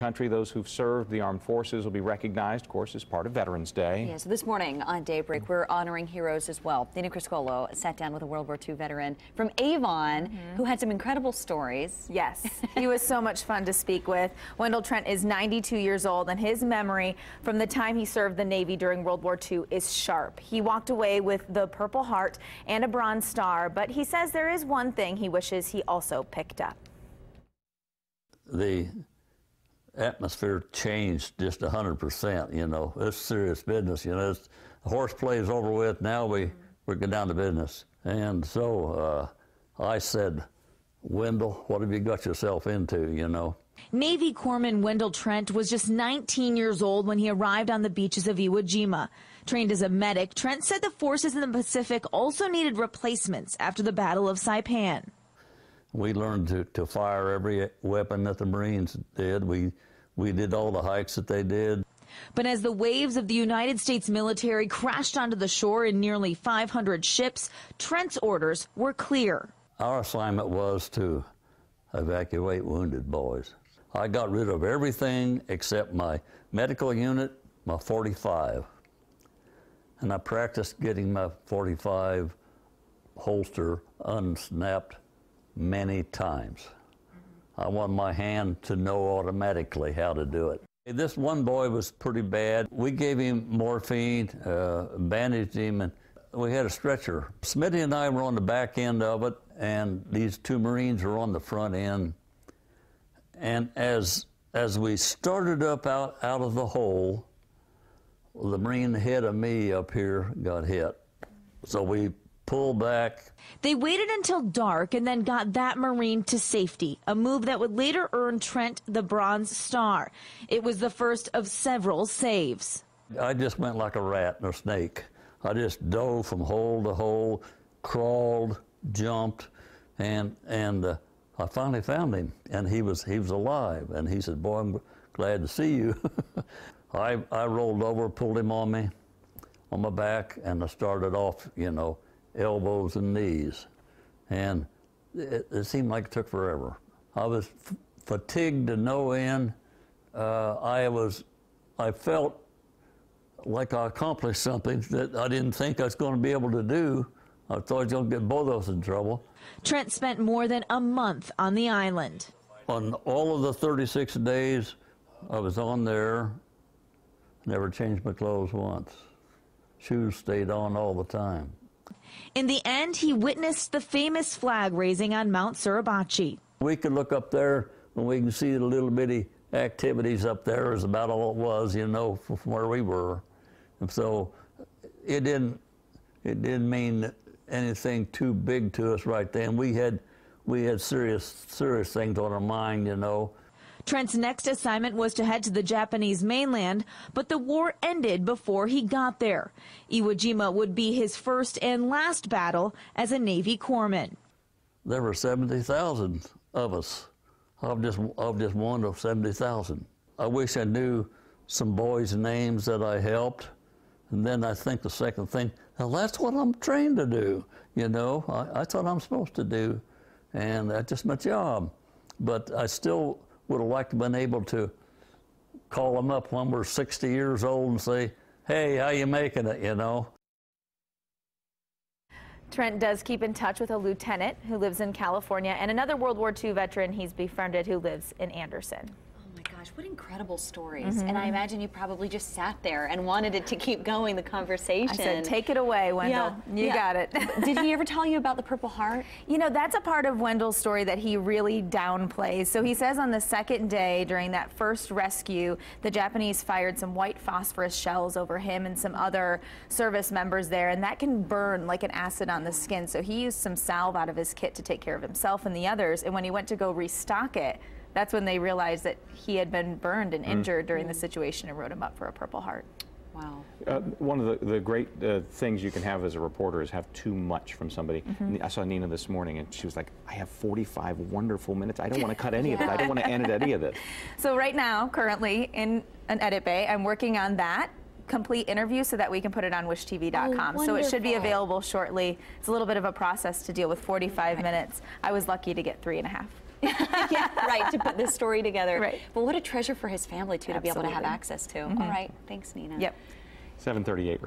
Country, those who've served the armed forces will be recognized, of course, as part of Veterans Day. Yeah, so this morning on Daybreak, we're honoring heroes as well. Nina Criscolo sat down with a World War II veteran from Avon who had some incredible stories. Yes, he was so much fun to speak with. Wendell Trent is 92 years old, and his memory from the time he served the Navy during World War II is sharp. He walked away with the Purple Heart and a Bronze Star, but he says there is one thing he wishes he also picked up. The atmosphere changed just 100%, you know. It's serious business, you know. The horseplay is over with. Now we get down to business. And so I said, Wendell, what have you got yourself into, you know? Navy Corpsman Wendell Trent was just 19 years old when he arrived on the beaches of Iwo Jima. Trained as a medic, Trent said the forces in the Pacific also needed replacements after the Battle of Saipan. We learned to fire every weapon that the Marines did. We did all the hikes that they did. But as the waves of the United States military crashed onto the shore in nearly 500 ships, Trent's orders were clear. Our assignment was to evacuate wounded boys. I got rid of everything except my medical unit, my 45. And I practiced getting my 45 holster unsnapped many times. I want my hand to know automatically how to do it. This one boy was pretty bad. We gave him morphine, bandaged him, and we had a stretcher. Smitty and I were on the back end of it, and these two Marines were on the front end. And as we started up out of the hole, the Marine ahead of me up here got hit. So we pulled back. They waited until dark and then got that Marine to safety, a move that would later earn Trent the Bronze Star. It was the first of several saves. I just went like a rat or a snake. I just dove from hole to hole, crawled, jumped, and I finally found him, and he was alive. And he said, "Boy, I'm glad to see you." I rolled over, pulled him on me, on my back, and I started off, you know, elbows and knees, and it seemed like it took forever. I was fatigued to no end. I felt like I accomplished something that I didn't think I was going to be able to do. I thought I was going to get both of us in trouble. Trent spent more than a month on the island. On all of the 36 days I was on there, never changed my clothes once. Shoes stayed on all the time. In the end, he witnessed the famous flag raising on Mount Suribachi. We could look up there and we can see the little bitty activities up there is about all it was, you know, from where we were. And so it didn't mean anything too big to us right then. We had serious things on our mind, you know. Trent's next assignment was to head to the Japanese mainland, but the war ended before he got there. Iwo Jima would be his first and last battle as a Navy corpsman. There were 70,000 of us. Of just one of 70,000. I wish I knew some boys' names that I helped. And then I think the second thing, now that's what I'm trained to do, you know. That's what I'm supposed to do, and that's just my job. But I still would have liked to have been able to call them up when we're 60 years old and say, "Hey, how you making it?" you know. Trent does keep in touch with a lieutenant who lives in California and another World War II veteran he's befriended who lives in Anderson. Oh my gosh, what incredible stories. And I imagine you probably just sat there and wanted it to keep going, the conversation. I said, take it away, Wendell. Yeah, you got it. Did he ever tell you about the Purple Heart? You know, that's a part of Wendell's story that he really downplays. So he says on the second day during that first rescue, the Japanese fired some white phosphorus shells over him and some other service members there, and that can burn like an acid on the skin. So he used some salve out of his kit to take care of himself and the others, and when he went to go restock it, that's when they realized that he had been burned and injured during the situation and wrote him up for a Purple Heart. Wow. One of the great things you can have as a reporter is have too much from somebody. I saw Nina this morning, and she was like, I have 45 wonderful minutes. I don't want to cut any of it. I don't want to edit any of it. So right now, currently in an edit bay, I'm working on that complete interview so that we can put it on wishtv.com. So it should be available shortly. It's a little bit of a process to deal with 45 minutes. I was lucky to get 3.5. Yeah, right, to put this story together. Right. But what a treasure for his family, too, to be able to have Absolutely. access to. All right, thanks, Nina. Yep. 7:38.